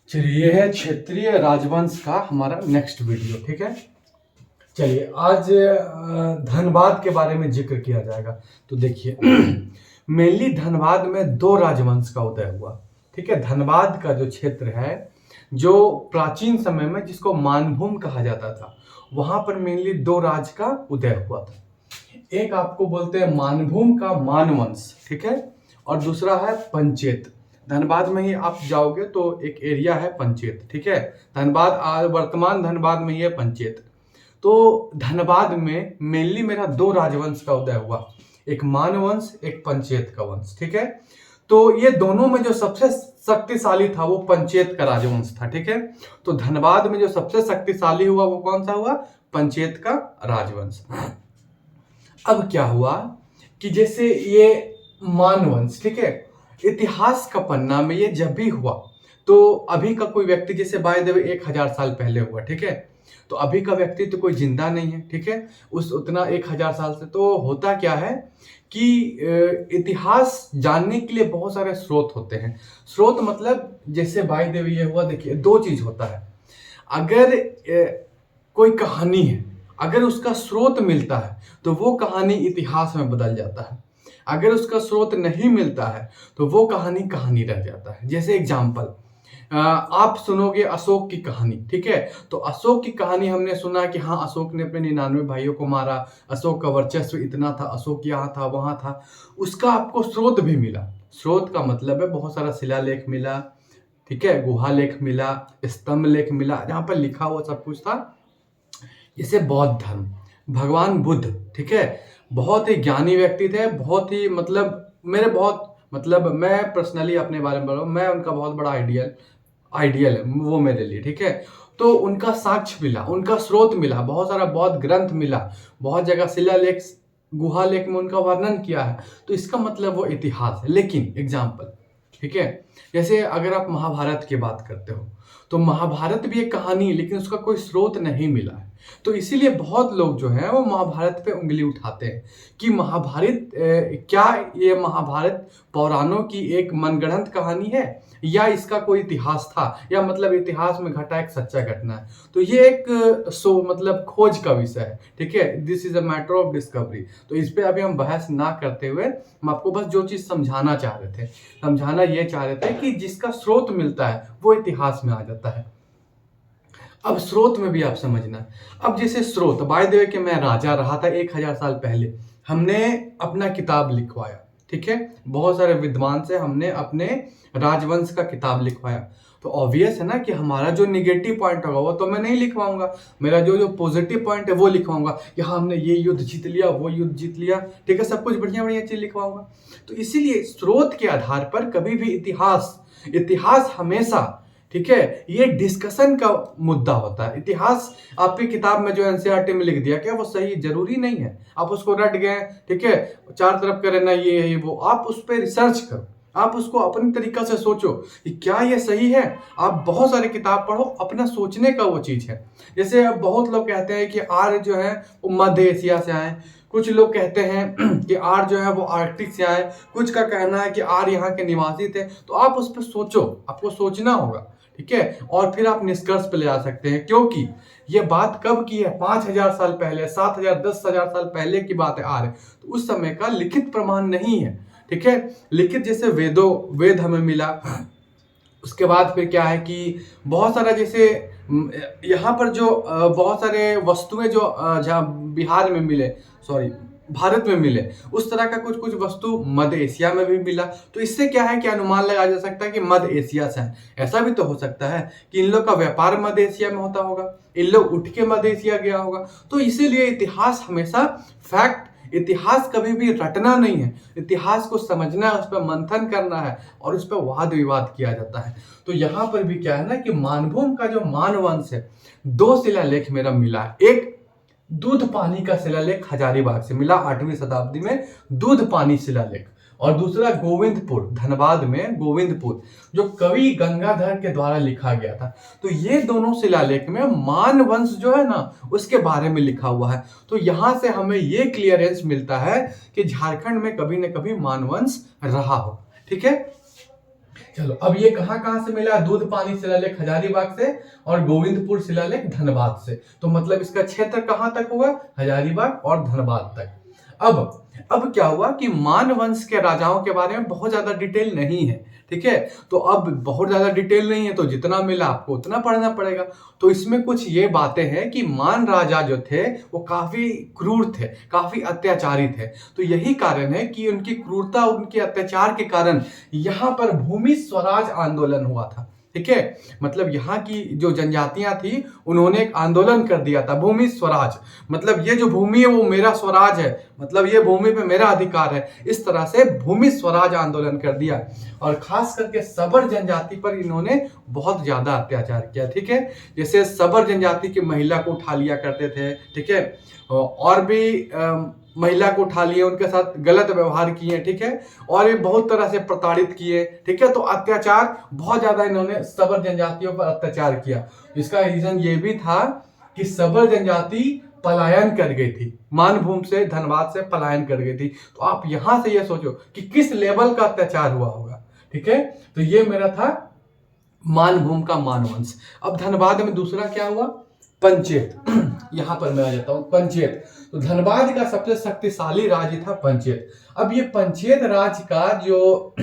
चलिए ये है क्षेत्रीय राजवंश का हमारा नेक्स्ट वीडियो। ठीक है, चलिए आज धनबाद के बारे में जिक्र किया जाएगा। तो देखिए मेनली धनबाद में दो राजवंश का उदय हुआ। ठीक है, धनबाद का जो क्षेत्र है, जो प्राचीन समय में जिसको मानभूम कहा जाता था, वहां पर मेनली दो राज का उदय हुआ था। एक आपको बोलते हैं मानभूम का मानवंश, ठीक है, और दूसरा है पंचेत। धनबाद में ही आप जाओगे तो एक एरिया है पंचेत। ठीक है, धनबाद वर्तमान धनबाद में ही है पंचेत। तो धनबाद में मेनली मेरा दो राजवंश का उदय हुआ, एक मानवंश एक पंचेत का वंश। ठीक है, तो ये दोनों में जो सबसे शक्तिशाली था वो पंचेत का राजवंश था। ठीक है, तो धनबाद में जो सबसे शक्तिशाली हुआ वो कौन सा हुआ? पंचेत का राजवंश। अब क्या हुआ कि जैसे ये मानवंश, ठीक है, इतिहास का पन्ना में ये जब भी हुआ तो अभी का कोई व्यक्ति, जैसे बाय द वे 1000 साल पहले हुआ, ठीक है, तो अभी का व्यक्ति तो कोई जिंदा नहीं है। ठीक है, उस उतना 1000 साल से तो होता क्या है कि इतिहास जानने के लिए बहुत सारे स्रोत होते हैं। स्रोत मतलब जैसे बाय द वे ये हुआ, देखिए दो चीज होता है। अगर कोई कहानी है, अगर उसका स्रोत मिलता है तो वो कहानी इतिहास में बदल जाता है। अगर उसका स्रोत नहीं मिलता है तो वो कहानी कहानी रह जाता है। जैसे एग्जाम्पल, आप सुनोगे अशोक की कहानी, ठीक है, तो अशोक की कहानी हमने सुना कि हाँ अशोक ने अपने 99 भाइयों को मारा, अशोक का वर्चस्व इतना था, अशोक यहाँ था वहां था। उसका आपको स्रोत भी मिला। स्रोत का मतलब है बहुत सारा शिलालेख मिला, ठीक है, गुहा लेख मिला, स्तंभ लेख मिला, जहां पर लिखा हुआ सब कुछ था। जैसे बौद्ध धर्म, भगवान बुद्ध, ठीक है, बहुत ही ज्ञानी व्यक्ति थे, बहुत ही मैं पर्सनली अपने बारे में बोल रहा हूँ, मैं उनका बहुत बड़ा आइडियल है वो मेरे लिए। ठीक है, तो उनका साक्ष्य मिला, उनका स्रोत मिला, बहुत सारा बौद्ध ग्रंथ मिला, बहुत जगह शिलालेख गुहा लेख में उनका वर्णन किया है। तो इसका मतलब वो इतिहास है। लेकिन एग्जाम्पल, ठीक है, जैसे अगर आप महाभारत की बात करते हो तो महाभारत भी एक कहानी है, लेकिन उसका कोई स्रोत नहीं मिला है। तो इसीलिए बहुत लोग जो है वो महाभारत पे उंगली उठाते हैं कि महाभारत क्या ये महाभारत पौराणों की एक मनगढ़ंत कहानी है या इसका कोई इतिहास था, या मतलब इतिहास में घटा एक सच्चा घटना है। तो ये एक मतलब खोज का विषय है। ठीक है, this is a matter of discovery. तो इस पे अभी हम बहस ना करते हुए हम आपको बस जो चीज समझाना ये चाह रहे थे कि जिसका स्रोत मिलता है वो इतिहास में आ जाता है। अब स्रोत में भी आप समझना। अब जैसे स्रोत, बाय द वे कि मैं राजा रहा था 1000 साल पहले, हमने अपना किताब लिखवाया, ठीक है, बहुत सारे विद्वान से हमने अपने राजवंश का किताब लिखवाया। तो ऑब्वियस है ना कि हमारा जो निगेटिव पॉइंट होगा वो तो मैं नहीं लिखवाऊंगा, मेरा जो जो पॉजिटिव पॉइंट है वो लिखवाऊंगा कि हाँ हमने ये युद्ध जीत लिया, वो युद्ध जीत लिया, ठीक है, सब कुछ बढ़िया बढ़िया चीज लिखवाऊंगा। तो इसीलिए स्रोत के आधार पर कभी भी इतिहास हमेशा, ठीक है, ये डिस्कशन का मुद्दा होता है। इतिहास आपकी किताब में जो एनसीईआरटी में लिख दिया क्या वो सही जरूरी नहीं है, आप उसको रट गए, ठीक है, चार तरफ करे ना ये है वो, आप उस पर रिसर्च करो, आप उसको अपनी तरीका से सोचो कि क्या ये सही है। आप बहुत सारे किताब पढ़ो, अपना सोचने का वो चीज है। जैसे अब बहुत लोग कहते हैं कि आर्य जो है वो मध्य एशिया से आए, कुछ लोग कहते हैं कि आर्य जो है वो आर्कटिक से आए, कुछ का कहना है कि आर्य यहाँ के निवासी थे। तो आप उस पर सोचो, आपको सोचना होगा, ठीक है, और फिर आप निष्कर्ष पे ले आ सकते हैं। क्योंकि ये बात कब की है? 5000 साल पहले, 7000, 10,000 साल पहले की बात है आर्य, तो उस समय का लिखित प्रमाण नहीं है। ठीक है, लिखित जैसे वेद हमें मिला, उसके बाद फिर क्या है कि बहुत सारा जैसे यहाँ पर जो बहुत सारे वस्तुएं जो जहाँ बिहार में मिले, सॉरी भारत में मिले, उस तरह का कुछ कुछ वस्तु मध्य एशिया में भी मिला। तो इससे क्या है कि अनुमान लगाया जा सकता है कि मध्य एशिया से है। ऐसा भी तो हो सकता है कि इन लोग का व्यापार मध्य एशिया में होता होगा, इन लोग उठ के मध्य एशिया गया होगा। तो इसीलिए इतिहास हमेशा फैक्ट, इतिहास कभी भी रटना नहीं है, इतिहास को समझना है, उस पर मंथन करना है और उस पर वाद विवाद किया जाता है। तो यहाँ पर भी क्या है ना कि मानभूम का जो मानवंश है, दो शिलालेख मेरा मिला है। एक दूध पानी का शिलालेख हजारीबाग से मिला 8वीं शताब्दी में, दूध पानी शिलालेख, और दूसरा गोविंदपुर, धनबाद में गोविंदपुर, जो कवि गंगाधर के द्वारा लिखा गया था। तो ये दोनों शिलालेख में मानवंश जो है ना उसके बारे में लिखा हुआ है। तो यहां से हमें ये क्लियरेंस मिलता है कि झारखंड में कभी न कभी मानवंश रहा हो। ठीक है, चलो अब ये कहाँ कहाँ से मिला, दूध पानी शिलालेख हजारीबाग से और गोविंदपुर शिलालेख धनबाद से। तो मतलब इसका क्षेत्र कहाँ तक होगा, हजारीबाग और धनबाद तक। अब क्या हुआ कि मान वंश के राजाओं के बारे में बहुत ज्यादा डिटेल नहीं है, ठीक है। तो अब बहुत ज्यादा डिटेल नहीं है तो जितना मिला आपको उतना पढ़ना पड़ेगा। तो इसमें कुछ ये बातें हैं कि मान राजा जो थे वो काफी क्रूर थे, काफी अत्याचारी थे। तो यही कारण है कि उनकी क्रूरता, उनके अत्याचार के कारण यहाँ पर भूमि स्वराज आंदोलन हुआ था, ठीक है। मतलब यहाँ की जो जनजातियां थी उन्होंने एक आंदोलन कर दिया था, भूमि स्वराज, मतलब ये जो भूमि है वो मेरा स्वराज है, मतलब ये भूमि पे मेरा अधिकार है। इस तरह से भूमि स्वराज आंदोलन कर दिया और खास करके सबर जनजाति पर इन्होंने बहुत ज्यादा अत्याचार किया, ठीक है। जैसे सबर जनजाति की महिला को उठा लिया करते थे, ठीक है, और भी महिला को उठा लिए, उनके साथ गलत व्यवहार किए, ठीक है, और ये बहुत तरह से प्रताड़ित किए, ठीक है। तो अत्याचार बहुत ज्यादा इन्होंने सबर जनजातियों पर अत्याचार किया। इसका रीजन ये भी था कि सबर जनजाति पलायन कर गई थी, मानभूम से, धनबाद से पलायन कर गई थी। तो आप यहां से ये सोचो कि किस लेवल का अत्याचार हुआ होगा, ठीक है। तो ये मेरा था मानभूम का मानवंश। अब धनबाद में दूसरा क्या हुआ, पंचेत। यहां पर मैं आ जाता हूं, पंचेत। तो धनबाद का सबसे शक्तिशाली राज्य था पंचेत। अब ये पंचेत राज्य का जो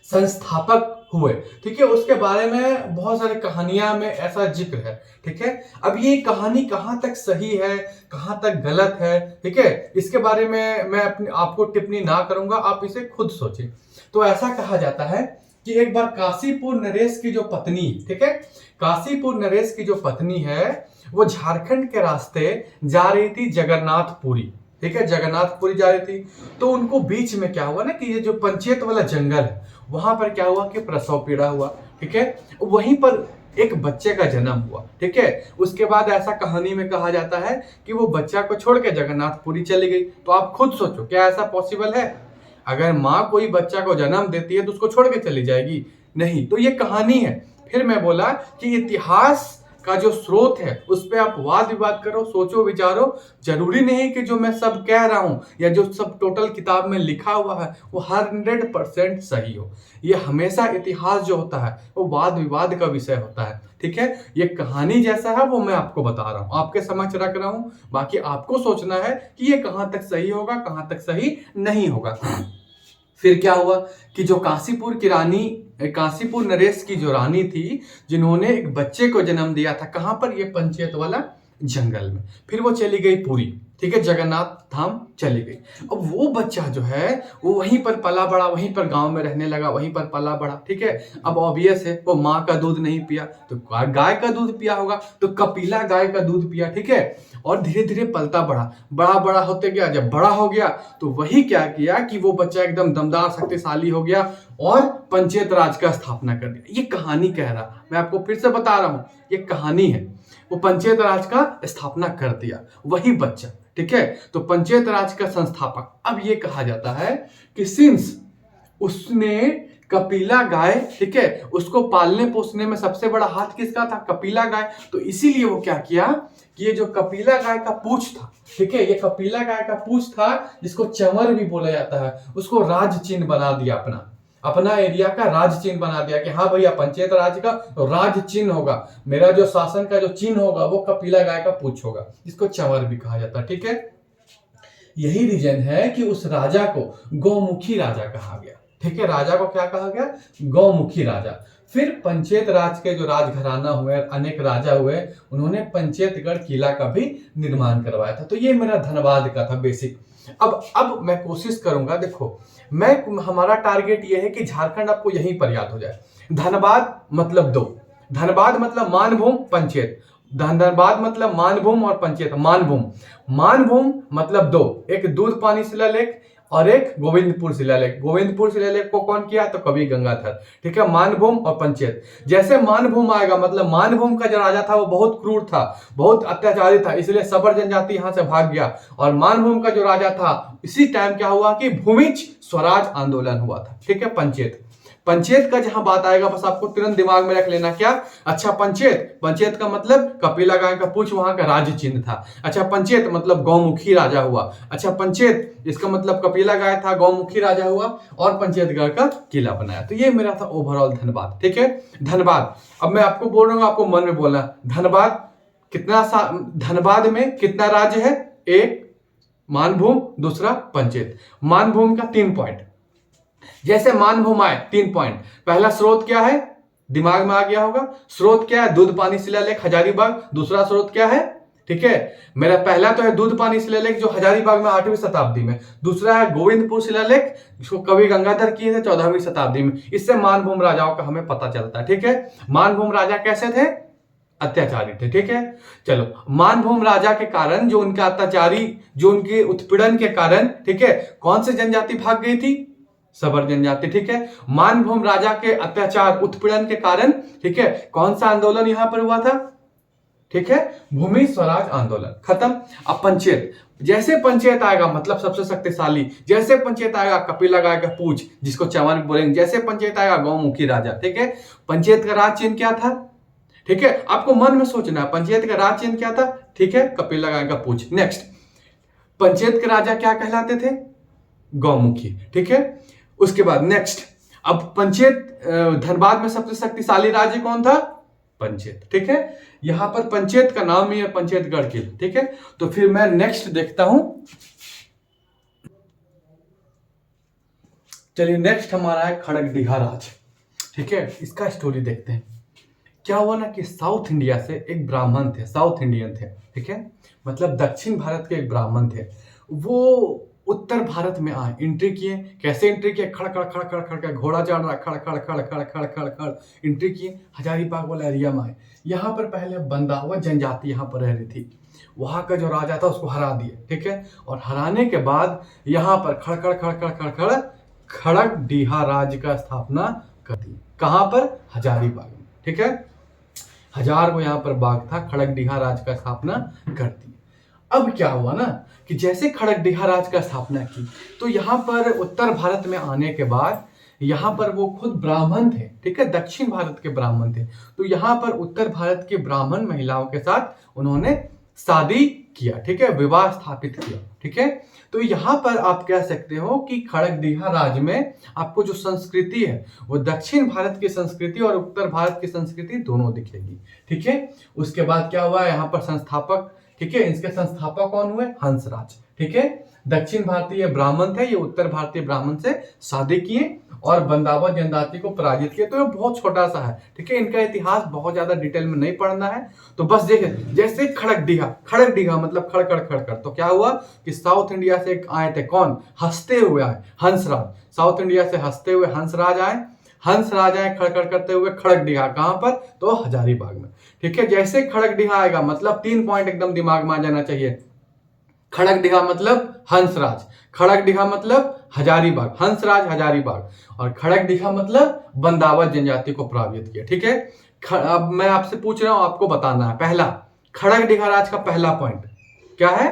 संस्थापक हुए, ठीक है, उसके बारे में बहुत सारी कहानियां में ऐसा जिक्र है, ठीक है। अब ये कहानी कहां तक सही है, कहां तक गलत है, ठीक है, इसके बारे में मैं आपको टिप्पणी ना करूंगा, आप इसे खुद सोचें। तो ऐसा कहा जाता है कि एक बार काशीपुर नरेश की जो पत्नी, ठीक है, काशीपुर नरेश की जो पत्नी है वो झारखंड के रास्ते जा रही थी जगन्नाथपुरी, ठीक है, जगन्नाथपुरी जा रही थी। तो उनको बीच में क्या हुआ ना कि ये जो पंचेत वाला जंगल है वहां पर क्या हुआ कि प्रसव पीड़ा हुआ, ठीक है। वहीं पर एक बच्चे का जन्म हुआ, ठीक है। उसके बाद ऐसा कहानी में कहा जाता है कि वो बच्चा को छोड़ के जगन्नाथपुरी चली गई। तो आप खुद सोचो क्या ऐसा पॉसिबल है? अगर माँ कोई बच्चा को जन्म देती है तो उसको छोड़ के चली जाएगी? नहीं। तो ये कहानी है। फिर मैं बोला कि इतिहास का जो स्रोत है उस पर आप वाद विवाद करो, सोचो विचारो। जरूरी नहीं कि जो मैं सब कह रहा हूं या जो सब टोटल किताब में लिखा हुआ है वो 100% सही हो। ये हमेशा इतिहास जो होता है वो वाद विवाद का विषय होता है, ठीक है। ये कहानी जैसा है वो मैं आपको बता रहा हूं, आपके समक्ष रख रहा हूं। बाकी आपको सोचना है कि ये कहां तक सही होगा, कहां तक सही नहीं होगा। फिर क्या हुआ कि जो काशीपुर नरेश की जो रानी थी, जिन्होंने एक बच्चे को जन्म दिया था, कहां पर? ये पंचेत वाला जंगल में। फिर वो चली गई पुरी, ठीक है, जगन्नाथ धाम चली गई। अब वो बच्चा जो है वो वहीं पर पला बड़ा, वहीं पर गांव में रहने लगा, वहीं पर पला बड़ा, ठीक है। अब ऑब्वियस है वो माँ का दूध नहीं पिया तो गाय का दूध पिया होगा, तो कपिला गाय का दूध पिया, ठीक है। और धीरे धीरे पलता बढ़ा, बड़ा बड़ा होते गया। जब बड़ा हो गया तो वही क्या किया कि वो बच्चा एकदम दमदार शक्तिशाली हो गया और पंचेत राज का स्थापना कर दिया। ये कहानी कह रहा, मैं आपको फिर से बता रहा हूं, ये कहानी है। वो पंचेत राज का स्थापना कर दिया वही बच्चा, ठीक है। तो पंचेत राज का संस्थापक। अब ये कहा जाता है कि सिंस उसने कपिला गाय, ठीक है, उसको पालने पोसने में सबसे बड़ा हाथ किसका था? कपिला गाय। तो इसीलिए वो क्या किया कि ये जो कपिला गाय का पूंछ था, ठीक है, ये कपिला गाय का पूंछ था जिसको चंवर भी बोला जाता है, उसको राज चिन्ह बना दिया, अपना एरिया का राज चिन्ह बना दिया कि हाँ भैया पंचेत राज का तो राज चिन्ह होगा, मेरा जो शासन का जो चिन्ह होगा वो कपिला गाय का पूंछ होगा, इसको चंवर भी कहा जाता है, ठीक है। यही रीजन है कि उस राजा को गौमुखी राजा कहा गया, ठीक है। राजा को क्या कहा गया? गौमुखी राजा। फिर पंचेत राज के जो राजघराना हुए, अनेक राजा हुए, उन्होंने पंचेतगढ़ किला का भी निर्माण करवाया था। तो ये मेरा धनबाद का था बेसिक। अब मैं कोशिश करूंगा, देखो हमारा टारगेट ये है कि झारखंड आपको यहीं पर याद हो जाए। धनबाद मतलब दो, धनबाद मतलब मानभूम पंचेत, धनबाद मतलब मानभूम और पंचेत। मानभूम मतलब दो, एक दूध पानी शिलालेख और एक गोविंदपुर शिलालेख। गोविंदपुर शिलालेख को कौन किया? तो कवि गंगाधर, ठीक है। मानभूम और पंचेत। जैसे मानभूम आएगा मतलब मानभूम का जो राजा था वो बहुत क्रूर था, बहुत अत्याचारी था, इसलिए सबर जनजाति यहां से भाग गया। और मानभूम का जो राजा था, इसी टाइम क्या हुआ कि भूमिज स्वराज आंदोलन हुआ था, ठीक है, पंचेत। पंचेत का जहां बात आएगा बस आपको तुरंत दिमाग में रख लेना क्या, अच्छा पंचेत, पंचेत का मतलब कपिला गाय का पूछ वहां का राज्य चिन्ह था। अच्छा पंचेत मतलब गौमुखी राजा हुआ। अच्छा पंचेत इसका मतलब कपिला गाय था, गौमुखी राजा हुआ और पंचेतगढ़ का किला बनाया। तो ये मेरा था ओवरऑल धनबाद। ठीक है, धनबाद। अब मैं आपको बोल रहा हूँ, आपको मन में बोलना धनबाद कितना धनबाद में कितना राज्य है, एक मानभूम, दूसरा पंचेत। मानभूम का 3 पॉइंट, जैसे मानभूम आए 3 पॉइंट। पहला स्रोत क्या है, दिमाग में आ गया होगा, स्रोत क्या है, दूध पानी शिलालेख हजारीबाग। दूसरा स्रोत क्या है, ठीक है, मेरा पहला तो है दूध पानी शिलालेख जो हजारीबाग में 8वीं शताब्दी में, दूसरा है गोविंदपुर शिलालेख जो कवि गंगाधर किए थे 14वीं शताब्दी में। इससे मानभूम राजाओं का हमें पता चलता है। ठीक है, मानभूम राजा कैसे थे, अत्याचारी थे। ठीक है, चलो मानभूम राजा के कारण जो उनका अत्याचारी, जो उनके उत्पीड़न के कारण, ठीक है, कौन सी जनजाति भाग गई थी, सबर जनजाति। ठीक है, मानभूम राजा के अत्याचार उत्पीड़न के कारण, ठीक है, कौन सा आंदोलन यहां पर हुआ था, ठीक है, भूमि स्वराज आंदोलन। खत्म। अब पंचेत, जैसे पंचेत आएगा मतलब सबसे शक्तिशाली, जैसे पंचेत आएगा कपिला गाय का पूछ जिसको चवन बोलेंगे, जैसे पंचेत आएगा गौमुखी राजा। ठीक है, पंचेत का राज चिन्ह क्या था, ठीक है, आपको मन में सोचना है पंचेत का राज चिन्ह क्या था, ठीक है, कपिला गाय का पूछ। नेक्स्ट, पंचेत के राजा क्या कहलाते थे, गौमुखी। ठीक है, उसके बाद नेक्स्ट, अब पंचेत धनबाद में सबसे शक्तिशाली राज्य कौन था, पंचेत। ठीक है, यहां पर पंचेत का नाम ही है पंचेतगढ़ किला। ठीक है, तो फिर मैं नेक्स्ट देखता हूं, चलिए नेक्स्ट हमारा है खड़गडिहा राज। ठीक है, इसका स्टोरी देखते हैं। क्या हुआ ना कि साउथ इंडिया से एक ब्राह्मण थे, साउथ इंडियन थे, ठीक है, मतलब दक्षिण भारत के एक ब्राह्मण थे। वो उत्तर भारत में आए, एंट्री किए। कैसे एंट्री किए, खड़ खड़ खड़ खड़ खड़, घोड़ा चढ़ रहा, खड़ खड़ खड़ खड़ खड़ खड़ खड़ एंट्री किए, हजारीबाग वाला एरिया में आए। यहाँ पर पहले बंदावत जनजाति यहाँ पर रह रही थी, वहां का जो राजा था उसको हरा दिए। ठीक है, और हराने के बाद यहाँ पर खड़ खड़ खड़ खड़ खड़ खड़ खड़गडिहा राज का स्थापना कर दी। कहां पर, हजारीबाग में। ठीक है, हजार को यहाँ पर बाग था, खड़गडिहा राज का स्थापना कर दी। अब क्या हुआ ना कि जैसे खड़गडिहा राज का स्थापना की तो यहाँ पर उत्तर भारत में आने के बाद यहाँ पर वो खुद ब्राह्मण थे, ठीक है, दक्षिण भारत के ब्राह्मण थे। तो यहाँ पर उत्तर भारत के ब्राह्मण महिलाओं के साथ उन्होंने शादी किया, ठीक है, विवाह स्थापित किया। ठीक है, तो यहाँ पर आप कह सकते हो कि खड़गडिहा राज में आपको जो संस्कृति है वो दक्षिण भारत की संस्कृति और उत्तर भारत की संस्कृति दोनों दिखेगी। ठीक है, उसके बाद क्या हुआ, यहाँ पर संस्थापक, ठीक है, इसके संस्थापक कौन हुए, हंसराज। ठीक है, दक्षिण भारतीय ब्राह्मण थे, ये उत्तर भारतीय ब्राह्मण से शादी किए और बंदावत जनजाति को पराजित किया। तो ये बहुत छोटा सा है, ठीक है, इनका इतिहास बहुत ज्यादा डिटेल में नहीं पढ़ना है। तो बस देखें, जैसे खड़गडिहा, खड़गडिहा मतलब खड़खड़ खड़खड़, तो क्या हुआ कि साउथ इंडिया से आए थे, कौन, हंसते हुए आए, हंसराज। साउथ इंडिया से हंसते हुए हंसराज आए, हंसराज आए खड़खड़ करते हुए खड़गडिहा, कहां पर, तो हजारीबाग में। ठीक है, जैसे खड़गडिहा आएगा मतलब 3 पॉइंट एकदम दिमाग में आ जाना चाहिए। खड़गडिहा मतलब हंसराज, खड़गडिहा मतलब हजारीबाग, हंसराज हजारीबाग, और खड़गडिहा मतलब बंदावत जनजाति को पराजित किया। ठीक है, अब मैं आपसे पूछ रहा हूं, आपको बताना है। पहला, खड़गडिहा राज का पहला पॉइंट क्या है,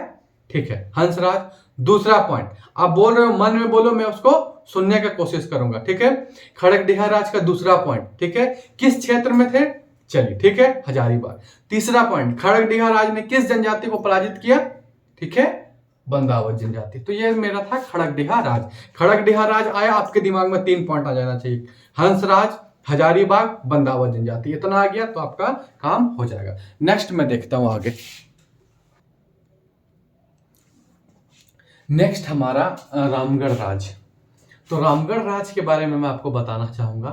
ठीक है, हंसराज। दूसरा पॉइंट, आप बोल रहे हो, मन में बोलो, मैं उसको सुनने की कोशिश करूंगा। ठीक है, खड़गडिहा राज का दूसरा पॉइंट, ठीक है, किस क्षेत्र में थे, चलिए, ठीक है, हजारीबाग। तीसरा पॉइंट, खड़गडिहा राज ने किस जनजाति को पराजित किया, ठीक है, बंदावत जनजाति। तो ये मेरा था खड़गडिहा राज। खड़गडिहा राज आया, आपके दिमाग में 3 पॉइंट आ जाना चाहिए, हंसराज, हजारीबाग, बंदावत जनजाति। इतना आ गया तो आपका काम हो जाएगा। नेक्स्ट मैं देखता हूं आगे। नेक्स्ट हमारा रामगढ़ राज। तो रामगढ़ राज के बारे में मैं आपको बताना चाहूंगा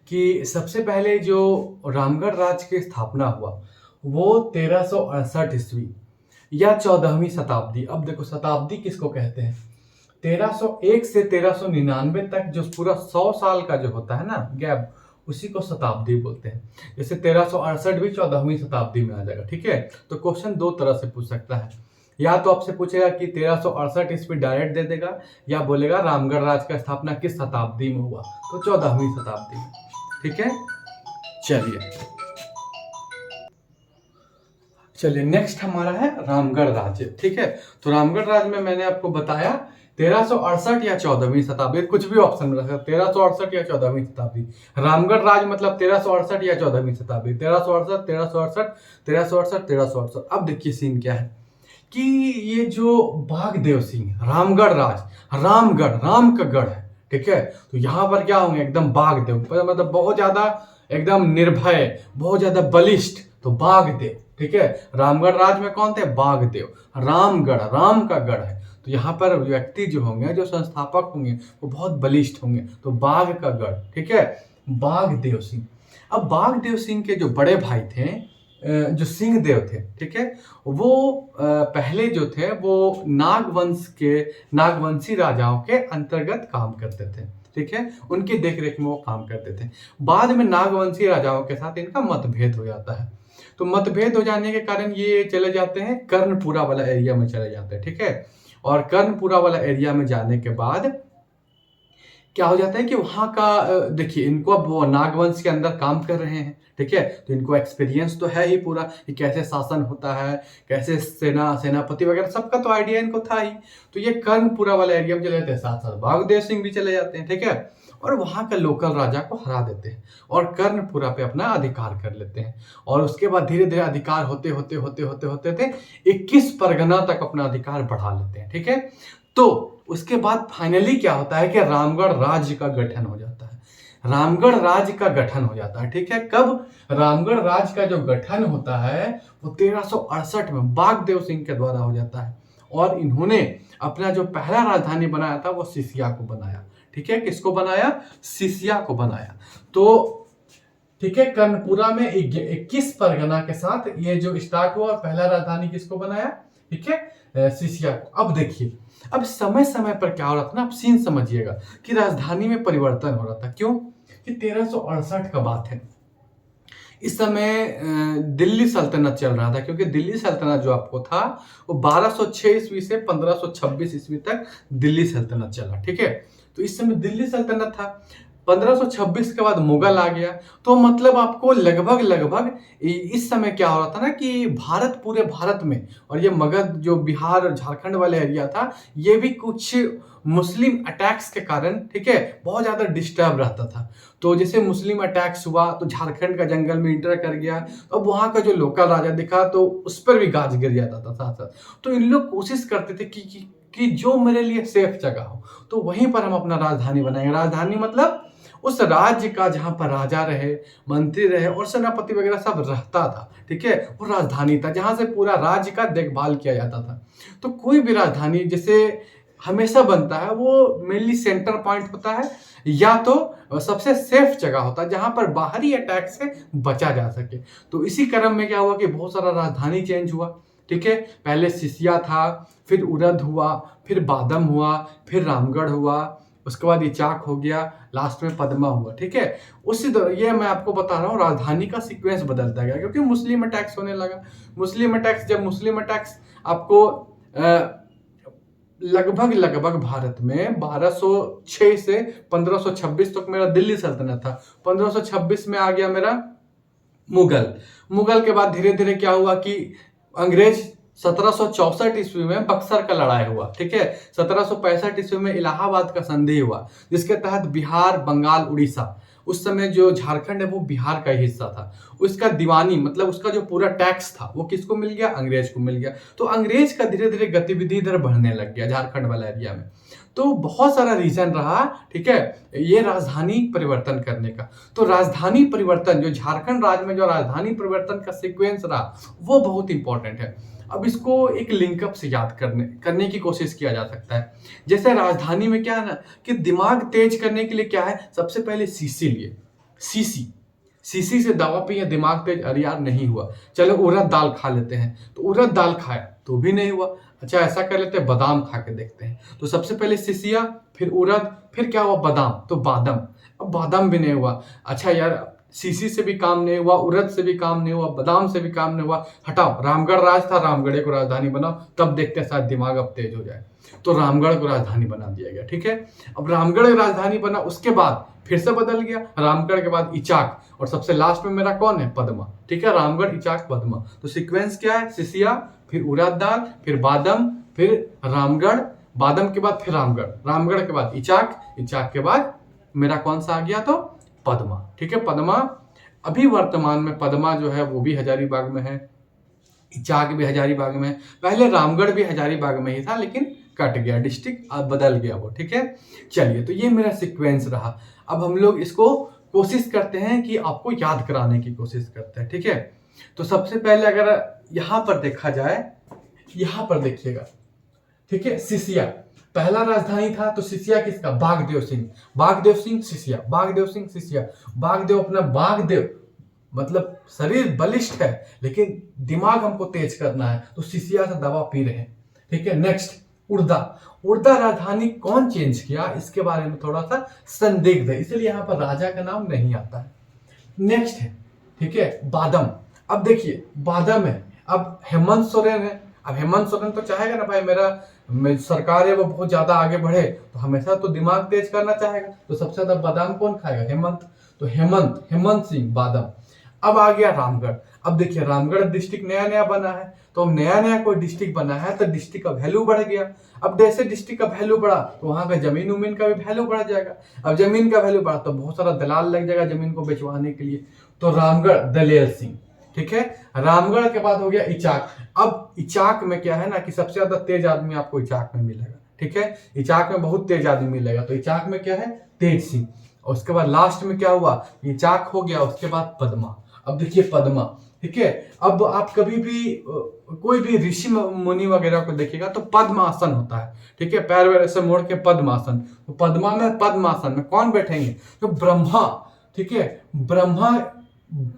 कि सबसे पहले जो रामगढ़ राज की स्थापना हुआ वो 1368 ईस्वी या 14वीं शताब्दी। अब देखो शताब्दी किसको कहते हैं, 1301 से 1399 तक जो पूरा 100 साल का जो होता है ना गैप, उसी को शताब्दी बोलते हैं। जैसे 1368 भी 14वीं शताब्दी में आ जाएगा। ठीक है, तो क्वेश्चन 2 तरह से पूछ सकता है, या तो आपसे पूछेगा कि 1368 ईस्वी डायरेक्ट दे देगा, या बोलेगा रामगढ़ राज का स्थापना किस शताब्दी में हुआ, तो 14वीं शताब्दी में। ठीक है, चलिए नेक्स्ट हमारा है रामगढ़ राज्य। ठीक है, तो रामगढ़ राज्य में मैंने आपको बताया 1368 या 14वीं शताब्दी, कुछ भी ऑप्शन में रख सकते, 1368 या 14वीं शताब्दी। रामगढ़ राज मतलब 1368 या 14वीं शताब्दी, 1368, 1368, 1368, 1368। अब देखिए सीन क्या है कि ये जो बागदेव सिंह, रामगढ़ राज, रामगढ़, राम का गढ़ है, ठीक है। तो यहाँ पर क्या होंगे, एकदम बागदेव, मतलब बहुत ज्यादा एकदम निर्भय, बहुत ज्यादा बलिष्ठ, तो बागदेव, ठीक है। रामगढ़ राज में कौन थे, बागदेव। रामगढ़, राम का गढ़ है, तो यहाँ पर व्यक्ति जो होंगे, जो संस्थापक होंगे, वो बहुत बलिष्ठ होंगे, तो बाघ का गढ़, ठीक है, बागदेव सिंह। अब बागदेव सिंह के जो बड़े भाई थे, जो सिंह देव थे, ठीक है, वो पहले जो थे वो नागवंशी राजाओं के अंतर्गत काम करते थे, ठीक है, उनकी देखरेख में वो काम करते थे। बाद में नागवंशी राजाओं के साथ इनका मतभेद हो जाता है, तो मतभेद हो जाने के कारण ये चले जाते हैं कर्णपुरा वाला एरिया में चले जाते हैं, ठीक है। और कर्णपुरा वाला एरिया में जाने के बाद क्या हो जाता है कि वहां का देखिए, इनको अब वो नागवंश के अंदर काम कर रहे हैं, ठीक है, तो इनको एक्सपीरियंस तो है ही पूरा कि कैसे शासन होता है, कैसे सेनापति वगैरह सबका तो आइडिया इनको था ही। तो ये कर्णपुरा वाला एरिया में चले जाते हैं, साथ साथ बागदेव सिंह भी चले जाते हैं, ठीक है, और वहां का लोकल राजा को हरा देते हैं और कर्णपुरा पे अपना अधिकार कर लेते हैं। और उसके बाद धीरे धीरे अधिकार होते होते होते होते होते होते 21 परगना तक अपना अधिकार बढ़ा लेते हैं, ठीक है। तो उसके बाद फाइनली क्या होता है कि रामगढ़ राज्य का गठन हो जाता है, रामगढ़ राज्य का गठन हो जाता है, ठीक है। कब, रामगढ़ राज्य का जो गठन होता है वो 1368 में बागदेव सिंह के द्वारा हो जाता है, और इन्होंने अपना जो पहला राजधानी बनाया था वो सिसिया को बनाया, ठीक है। किसको बनाया, सिसिया को बनाया। तो ठीक है, कर्णपुरा में 21 परगना के साथ ये जो स्टार्ट हुआ, पहला राजधानी किसको बनाया, ठीक है, सिसिया को। अब देखिए, अब समय समय पर क्या हो रहा था ना, आप सीन समझिएगा कि राजधानी में परिवर्तन हो रहा था। क्यों, कि 1368 का बात है, इस समय दिल्ली सल्तनत चल रहा था, क्योंकि दिल्ली सल्तनत जो आपको था वो 1206 ईस्वी से 1526 ईस्वी तक दिल्ली सल्तनत चला, ठीक है। तो इस समय दिल्ली सल्तनत था, 1526 के बाद मुगल आ गया, तो मतलब आपको लगभग लगभग इस समय क्या हो रहा था ना कि भारत, पूरे भारत में, और ये मगध जो बिहार और झारखंड वाले एरिया था, ये भी कुछ मुस्लिम अटैक्स के कारण, ठीक है, बहुत ज्यादा डिस्टर्ब रहता था। तो जैसे मुस्लिम अटैक्स हुआ तो झारखंड का जंगल में इंटर कर गया, अब वहां का जो लोकल राजा दिखा तो उस पर भी गाज गिर जाता था साथ साथ। तो इन लोग कोशिश करते थे कि जो मेरे लिए सेफ जगह हो, तो वहीं पर हम अपना राजधानी बनाएंगे। राजधानी मतलब उस राज्य का जहां पर राजा रहे, मंत्री रहे और सेनापति वगैरह सब रहता था, ठीक है, वो राजधानी था जहां से पूरा राज्य का देखभाल किया जाता था। तो कोई भी राजधानी जैसे हमेशा बनता है, वो मेनली सेंटर पॉइंट होता है, या तो सबसे सेफ जगह होता है जहां पर बाहरी अटैक से बचा जा सके। तो इसी क्रम में क्या हुआ कि बहुत सारा राजधानी चेंज हुआ, ठीक है। पहले सिसिया था, फिर उरद हुआ, फिर बादम हुआ, फिर रामगढ़ हुआ, उसके बाद इचाक हो गया, लास्ट में पद्मा हुआ, ठीक है। ये मैं आपको बता रहा हूँ, राजधानी का सीक्वेंस बदलता गया क्योंकि मुस्लिम अटैक्स होने लगा। जब मुस्लिम अटैक्स आपको लगभग भारत में 1206 से 1526 तक मेरा दिल्ली सल्तनत था, 1526 में आ गया मेरा मुगल के बाद धीरे धीरे क्या हुआ कि अंग्रेज 1764 ईस्वी में बक्सर का लड़ाई हुआ, ठीक है। 1765 ईस्वी में इलाहाबाद का संधि हुआ, जिसके तहत बिहार, बंगाल, उड़ीसा, उस समय जो झारखंड है वो बिहार का ही हिस्सा था, उसका दीवानी मतलब उसका जो पूरा टैक्स था वो किसको मिल गया, अंग्रेज को मिल गया। तो अंग्रेज का धीरे धीरे गतिविधि इधर बढ़ने लग गया झारखंड वाला एरिया में। तो बहुत सारा रीजन रहा, ठीक है, ये राजधानी परिवर्तन करने का। तो राजधानी परिवर्तन, जो झारखंड राज्य में जो राजधानी परिवर्तन का सीक्वेंस रहा, वो बहुत इंपॉर्टेंट है। अब इसको एक लिंकअप से याद करने की कोशिश किया जा सकता है। जैसे राजधानी में क्या है ना कि दिमाग तेज करने के लिए क्या है, सबसे पहले सीसी लिए, सीसी से दवा पिए, दिमाग तेज, अरे यार नहीं हुआ, चलो उड़द दाल खा लेते हैं, तो उड़द दाल खाया तो भी नहीं हुआ, अच्छा ऐसा कर लेते हैं बादाम खा के देखते हैं। तो सबसे पहले सिसिया, फिर उड़द, फिर क्या हुआ, बादाम, तो बादाम, अब बादाम भी नहीं हुआ, अच्छा यार सीसी से भी काम नहीं हुआ, उड़द से भी काम नहीं हुआ, बादाम से भी काम नहीं हुआ, हटाओ, रामगढ़ राज था, रामगढ़ को राजधानी बनाओ, तब देखते हैं शायद दिमाग अब तेज हो जाए। तो रामगढ़ को राजधानी बना दिया गया, ठीक है। अब रामगढ़ राजधानी बना, उसके बाद फिर से बदल गया, रामगढ़ के बाद इचाक, और सबसे लास्ट में मेरा कौन है, पद्मा, ठीक है, रामगढ़, इचाक, पद्मा। तो सीक्वेंस क्या है, सिसिया, फिर उड़द दाल, फिर बादाम, फिर रामगढ़, बादम के बाद फिर रामगढ़, रामगढ़ के बाद इचाक, इचाक के बाद मेरा कौन सा आ गया तो पदमा। ठीक है, पदमा अभी वर्तमान में पदमा जो है वो भी हजारीबाग में है, इचाक भी हजारीबाग में है। पहले रामगढ़ भी हजारीबाग में ही था लेकिन कट गया, डिस्ट्रिक्ट अब बदल गया वो। ठीक है, चलिए तो ये मेरा सीक्वेंस रहा। अब हम लोग इसको कोशिश करते हैं कि आपको याद कराने की कोशिश करते हैं। ठीक है, तो सबसे पहले अगर यहां पर देखा जाए, यहां पर देखिएगा, ठीक है, सिसिया पहला राजधानी था। तो सिसिया किसका? बागदेव सिंह, बागदेव सिंह सिसिया, बागदेव सिंह सिसिया। बागदेव अपना, बागदेव मतलब शरीर बलिष्ठ है लेकिन दिमाग हमको तेज करना है, तो सिसिया से दवा पी रहे हैं। ठीक है, नेक्स्ट उड़दा, उड़दा राजधानी कौन चेंज किया इसके बारे में थोड़ा सा संदिग्ध है, इसलिए यहां पर राजा का नाम नहीं आता है। नेक्स्ट है, ठीक है, बादम। अब देखिए बादम है, अब हेमंत सोरेन है। अब हेमंत सोरेन तो चाहेगा ना भाई मेरा सरकार है वो बहुत ज्यादा आगे बढ़े, तो हमेशा तो दिमाग तेज करना चाहेगा, तो सबसे ज्यादा बादाम कौन खाएगा? हेमंत। तो हेमंत, हेमंत सिंह बादम। अब आ गया रामगढ़। अब देखिए रामगढ़ डिस्ट्रिक्ट नया नया बना है, तो अब नया नया कोई डिस्ट्रिक्ट बना है तो डिस्ट्रिक्ट का वैल्यू बढ़ गया। अब जैसे डिस्ट्रिक्ट का वैल्यू बढ़ा तो वहां का जमीन उमीन का भी वैल्यू बढ़ जाएगा। अब जमीन का वैल्यू बढ़ा तो बहुत सारा दलाल लग जाएगा जमीन को बेचवाने के लिए, तो रामगढ़ दलेल सिंह। ठीक है, रामगढ़ के बाद हो गया इचाक। अब इचाक में क्या है ना कि सबसे ज्यादा तेज आदमी आपको इचाक में मिलेगा। ठीक है, इचाक में बहुत तेज आदमी मिलेगा, तो इचाक में क्या है? तेज सिंह। और उसके बाद लास्ट में क्या हुआ? इचाक हो गया, उसके बाद पदमा। अब देखिए पदमा, ठीक है, अब आप कभी भी कोई भी ऋषि मुनि वगैरह को देखिएगा तो पद्मासन होता है। ठीक है, पैर वैर ऐसे मोड़ के पद्मासन। तो पद्मा में, पद्मासन में कौन बैठेंगे? तो ब्रह्मा। ठीक है, ब्रह्मा,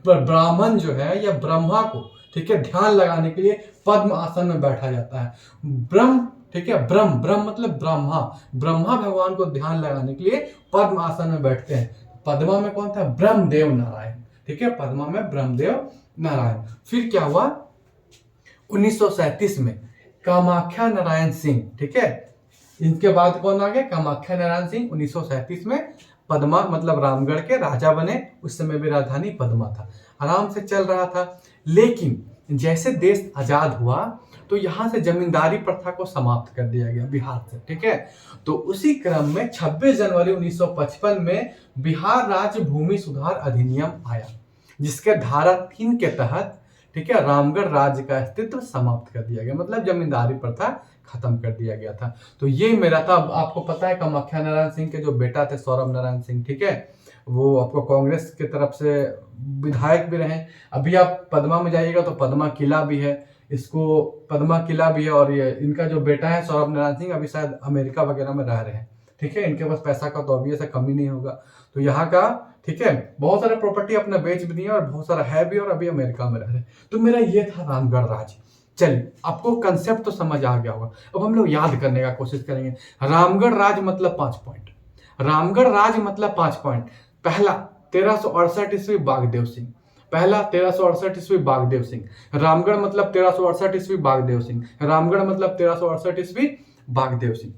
ब्राह्मण जो है या ब्रह्मा को, ठीक है, ध्यान लगाने के लिए पद्म आसन में बैठा जाता है। ब्रह्म, ठीक है, ब्रह्म, ब्रह्म मतलब ब्रह्मा, ब्रह्मा भगवान को ध्यान लगाने के लिए पद्म आसन में बैठते हैं। पद्मा में कौन था? ब्रह्मदेव नारायण। ठीक है, पद्मा में ब्रह्मदेव नारायण। फिर क्या हुआ? 1937 में कामाख्या नारायण सिंह। ठीक है, इनके बाद कौन आ गया? कामाख्या नारायण सिंह। 1937 में पद्मा मतलब रामगढ़ के राजा बने। उस समय भी राजधानी पद्मा था, आराम से चल रहा था। लेकिन जैसे देश आजाद हुआ तो यहां से जमींदारी प्रथा को समाप्त कर दिया गया बिहार से। ठीक है, तो उसी क्रम में 26 जनवरी 1955 में बिहार राज्य भूमि सुधार अधिनियम आया, जिसके धारा 3 के तहत, ठीक है, रामगढ़ राज्य का अस्तित्व समाप्त कर दिया गया, मतलब जमींदारी प्रथा खत्म कर दिया गया था। तो ये मेरा था। आपको पता है कामाख्या नारायण सिंह के जो बेटा थे सौरभ नारायण सिंह, ठीक है, वो आपको कांग्रेस की तरफ से विधायक भी रहे। अभी आप पद्मा में जाइएगा तो पद्मा किला भी है, इसको पद्मा किला भी है। और ये इनका जो बेटा है सौरभ नारायण सिंह अभी शायद अमेरिका वगैरह में रह रहे हैं। ठीक है, इनके पास पैसा का तो अभी ऐसा कमी नहीं होगा। तो यहाँ का, ठीक है, बहुत सारा प्रॉपर्टी अपना बेच भी दिया और बहुत सारा है भी, और अभी अमेरिका में रह रहे हैं। तो मेरा ये था रामगढ़ राज्य। चलिए, आपको कंसेप्ट तो समझ आ गया होगा। अब हम लोग याद करने का कोशिश करेंगे। रामगढ़ राज्य मतलब 5 पॉइंट। रामगढ़ राज्य मतलब 5 पॉइंट। पहला 1368 ईस्वी बागदेव सिंह, पहला 1368 ईस्वी बागदेव सिंह। रामगढ़ मतलब 1368 ईस्वी बागदेव सिंह। रामगढ़ मतलब 1368 ईस्वी बागदेव सिंह।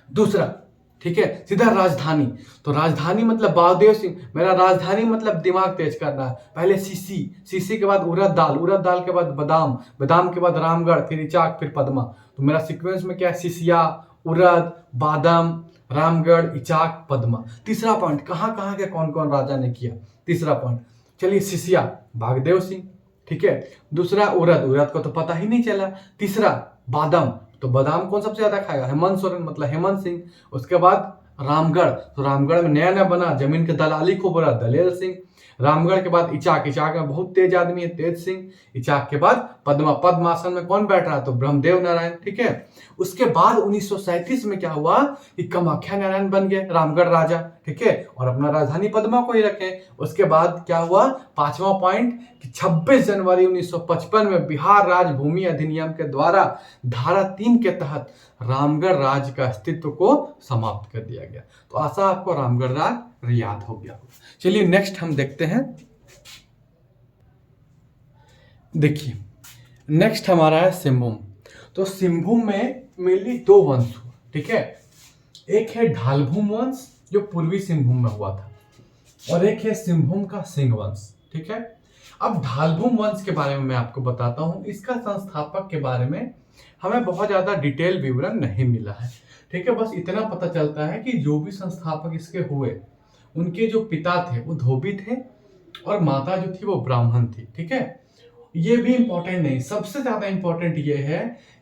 दूसरा, ठीक है, सीधा राजधानी। तो राजधानी मतलब बागदेव सिंह। मेरा राजधानी मतलब दिमाग तेज करना है। पहले सीसी, सीसी के बाद उड़द दाल, उड़द दाल के बाद बादाम, बादाम के बाद रामगढ़, फिर इचाक, फिर पद्मा। तो मेरा सीक्वेंस में क्या है? सिसिया, उड़द, बादाम, रामगढ़, इचाक, पद्मा। तीसरा पॉइंट, कहाँ कहाँ के कौन कौन राजा ने किया? तीसरा पॉइंट, चलिए, सिसिया बागदेव सिंह, ठीक है। दूसरा उड़द, उड़द को तो पता ही नहीं चला। तीसरा बादाम, तो बादाम कौन सबसे ज्यादा खाएगा? हेमंत सोरेन मतलब हेमंत सिंह। उसके बाद रामगढ़, तो रामगढ़ में नया नया बना, जमीन की दलाली खूब बड़ा, दलेल सिंह। रामगढ़ के बाद इचाक, इचाक में बहुत तेज आदमी है, तेज सिंह। इचाक के बाद पद्मा, पद्मासन में कौन बैठ रहा? तो ब्रह्मदेव नारायण, ठीक है। उसके बाद 1937 में क्या हुआ कि कामाख्या नारायण बन गए रामगढ़ राजा, ठीक है, और अपना राजधानी पद्मा को ही रखे। उसके बाद क्या हुआ? 5वां पॉइंट कि 26 जनवरी 1955 में बिहार राज्य भूमि अधिनियम के द्वारा धारा 3 के तहत रामगढ़ राज्य का अस्तित्व को समाप्त कर दिया गया। तो आशा आपको रामगढ़ राज्य याद हो गया। चलिए नेक्स्ट हम देखते हैं। देखिए नेक्स्ट हमारा है सिंहभूम। तो सिंहभूम में मेनली 2 वंश हुआ, ठीक है। एक है ढालभूम वंश जो पूर्वी सिंहभूम में हुआ था, और एक है सिंहभूम का सिंह वंश, ठीक है। अब ढालभूम वंश के बारे में मैं आपको बताता हूं। इसका संस्थापक के बारे में हमें बहुत ज़्यादा डिटेल विवरण नहीं मिला है, ठीक है। बस इतना पता चलता है कि जो भी संस्थापक इसके हुए, उनके जो पिता थे वो धोबी थे और माता जो थी वो ब्राह्मण थी, ठीक है। ये भी इंपॉर्टेंट नहीं, सबसे ज्यादा इंपॉर्टेंट ये है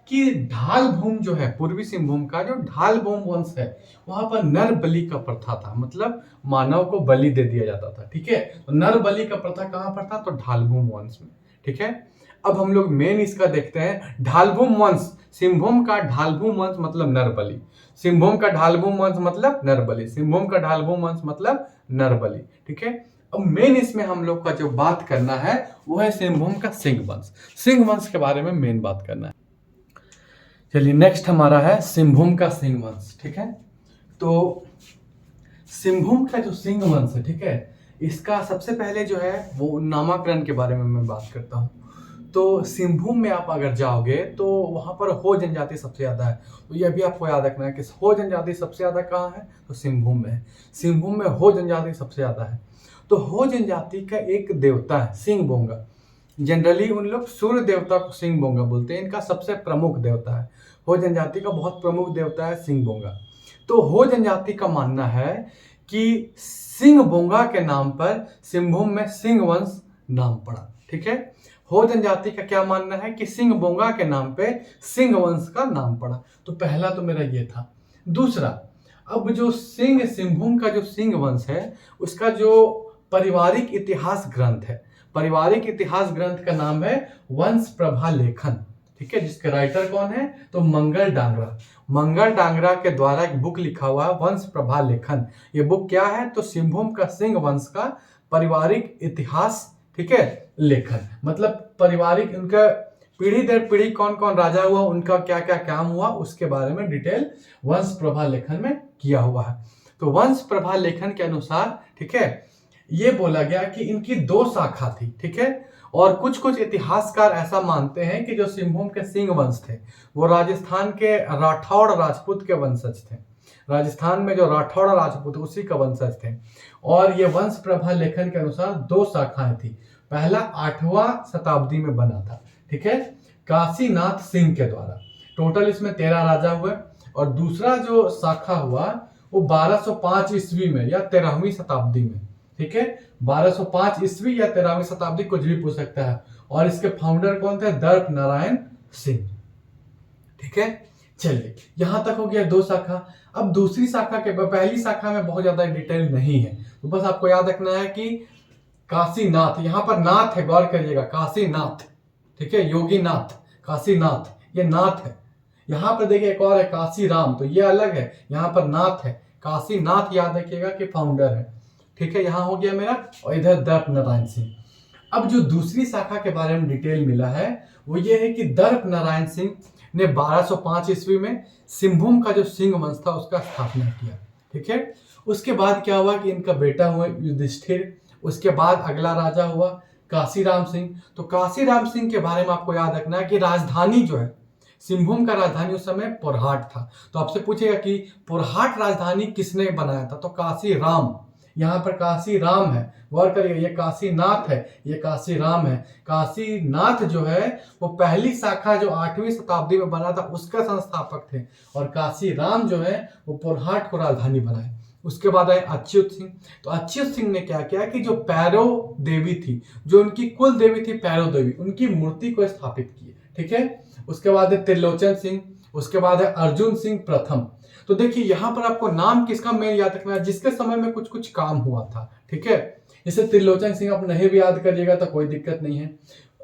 कि ढाल भूम जो है, पूर्वी सिंहभूम का जो ढाल भूम वंश है, वहां पर नर बलि का प्रथा था, मतलब मानव को बलि दे दिया जाता था, ठीक है। तो नर बलि का प्रथा कहां पर था? तो ढाल भूम वंश में, ठीक है। अब हम लोग मेन इसका देखते हैं, ढाल भूम वंश, सिंहभूम का ढाल भूम वंश मतलब नर बलि, सिंहभूम का ढाल भूम वंश मतलब नर बलि, सिंहभूम का ढाल भूम वंश मतलब नर बलि, ठीक है। अब मेन इसमें हम लोग का जो बात करना है वो है सिंहभूम का सिंह वंश, सिंह वंश के बारे में मेन बात करना है। चलिए नेक्स्ट हमारा है सिंहभूम का सिंह वंश, ठीक है। तो सिंहभूम का जो सिंह वंश है, ठीक है, इसका सबसे पहले जो है वो नामकरण के बारे में मैं बात करता हूँ। तो सिंहभूम में आप अगर जाओगे तो वहां पर हो जनजाति सबसे ज्यादा है, तो ये भी आपको याद रखना है कि हो जनजाति सबसे ज्यादा कहाँ है? तो सिंहभूम में है, सिंहभूम में हो जनजाति सबसे ज्यादा है। तो हो जनजाति का एक देवता है सिंह बोंगा, जनरली उन लोग सूर्य देवता को सिंह बोंगा बोलते हैं, इनका सबसे प्रमुख देवता है, हो जनजाति का बहुत प्रमुख देवता है सिंह बोंगा। तो हो जनजाति का मानना है कि सिंह बोंगा के नाम पर सिंहभूम में सिंह वंश नाम पड़ा, ठीक है। हो जनजाति का क्या मानना है कि सिंह बोंगा के नाम पे सिंह वंश का नाम पड़ा। तो पहला तो मेरा ये था। दूसरा, अब जो सिंहभूम का जो सिंह वंश है उसका जो पारिवारिक इतिहास ग्रंथ है, पारिवारिक इतिहास ग्रंथ का नाम है वंश प्रभा लेखन, ठीक है, जिसके राइटर कौन है? तो मंगल डांगरा, मंगल डांगरा के द्वारा एक बुक लिखा हुआ है वंश प्रभा लेखन। ये बुक क्या है? तो सिंहभूम का सिंह वंश का पारिवारिक इतिहास, ठीक है, लेखन, मतलब पारिवारिक उनका पीढ़ी दर पीढ़ी कौन कौन राजा हुआ, उनका क्या क्या काम हुआ, उसके बारे में डिटेल वंश प्रभा लेखन में किया हुआ है। तो वंश प्रभा लेखन के अनुसार, ठीक है, ये बोला गया कि इनकी दो शाखा थी, ठीक है। और कुछ कुछ इतिहासकार ऐसा मानते हैं कि जो सिंहभूम के सिंह वंश थे वो राजस्थान के राठौड़ राजपूत के वंशज थे, राजस्थान में जो राठौड़ राजपूत उसी का वंशज थे। और ये वंश प्रभा लेखन के अनुसार दो शाखाएं थी, पहला 8वां शताब्दी में बना था, ठीक है, काशीनाथ सिंह के द्वारा, टोटल इसमें 13 राजा हुए। और दूसरा जो शाखा हुआ वो 1205 ईस्वी में या 13वीं शताब्दी में, ठीक है, 1205 ईस्वी या 13वीं शताब्दी, कुछ भी पूछ सकता है। और इसके फाउंडर कौन थे? दर्प नारायण सिंह, ठीक है। चलिए यहां तक हो गया दो शाखा। अब दूसरी शाखा के, पहली शाखा में बहुत ज्यादा डिटेल नहीं है, तो बस आपको याद रखना है कि काशीनाथ, यहां पर नाथ है, गौर करिएगा, काशीनाथ, ठीक है, योगीनाथ, काशीनाथ, ये नाथ है। यहां पर देखिए एक और है काशी राम, तो ये अलग है, यहां पर नाथ है, काशीनाथ याद रखिएगा कि फाउंडर है, ठीक है। यहां हो गया मेरा, और इधर दर्प नारायण सिंह। अब जो दूसरी शाखा के बारे में डिटेल मिला है वो ये है कि दर्प नारायण सिंह ने 1205 ईस्वी में सिंहभूम का जो सिंह वंश था उसका स्थापना किया, ठीक है। उसके बाद क्या हुआ कि इनका बेटा हुआ युधिष्ठिर, उसके बाद अगला राजा हुआ काशीराम सिंह। तो काशीराम सिंह के बारे में आपको याद रखना है कि राजधानी जो है, सिंहभूम का राजधानी उस समय पुरहाट था। तो आपसे पूछेगा कि पुरहाट राजधानी किसने बनाया था? तो काशी राम, यहाँ पर काशी राम है, गौर करिए, ये काशीनाथ है, ये काशी राम है। काशीनाथ जो है वो पहली शाखा जो 8वीं शताब्दी में बना था उसका संस्थापक थे, और काशी राम जो है वो पुरहाट को राजधानी बनाए। उसके बाद आए अच्युत सिंह। तो अच्युत सिंह ने क्या किया कि जो पैरो देवी थी, जो उनकी कुल देवी थी पैरो देवी, उनकी मूर्ति को स्थापित किए, ठीक है। उसके बाद है त्रिलोचन सिंह, उसके बाद है अर्जुन सिंह प्रथम। तो देखिए यहाँ पर आपको नाम किसका मेन याद रखना है? जिसके समय में कुछ कुछ काम हुआ था, ठीक है। जैसे त्रिलोचन सिंह आप नहीं भी याद करिएगा तो कोई दिक्कत नहीं है।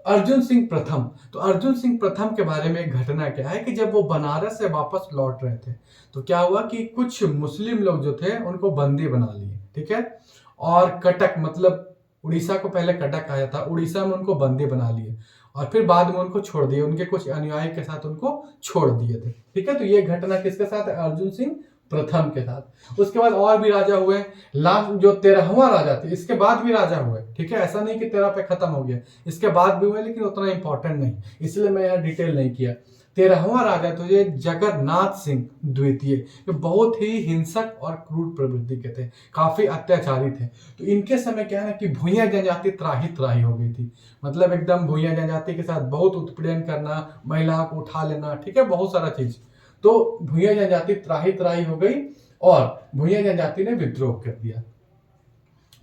अर्जुन सिंह प्रथम, तो अर्जुन सिंह प्रथम के बारे में एक घटना क्या है कि जब वो बनारस से वापस लौट रहे थे तो क्या हुआ कि कुछ मुस्लिम लोग जो थे उनको बंदी बना लिए, ठीक है। और कटक, मतलब उड़ीसा को पहले कटक आया था, उड़ीसा में उनको बंदी बना लिए और फिर बाद में उनको छोड़ दिए, उनके कुछ अनुयायी के साथ उनको छोड़ दिए थे, ठीक है। तो ये घटना किसके साथ है? अर्जुन सिंह प्रथम के साथ। उसके बाद और भी राजा हुए, लास्ट जो 13वां राजा थे, इसके बाद भी राजा हुए, ठीक है, ऐसा नहीं कि 13 पे खत्म हो गया, इसके बाद भी हुए, लेकिन उतना इंपॉर्टेंट नहीं, इसलिए मैं यहाँ डिटेल नहीं किया। 13वां राजा तो ये जगन्नाथ सिंह द्वितीय, ये बहुत ही हिंसक और क्रूर प्रवृत्ति के थे, काफी अत्याचारी थे। तो इनके समय क्या है ना कि भूया जनजाति त्राही त्राही हो गई थी, मतलब एकदम भूया जनजाति के साथ बहुत उत्पीड़न करना, महिलाओं को उठा लेना, ठीक है, बहुत सारा चीज। तो भूया जनजाति त्राही त्राही हो गई और भूया जनजाति ने विद्रोह कर दिया।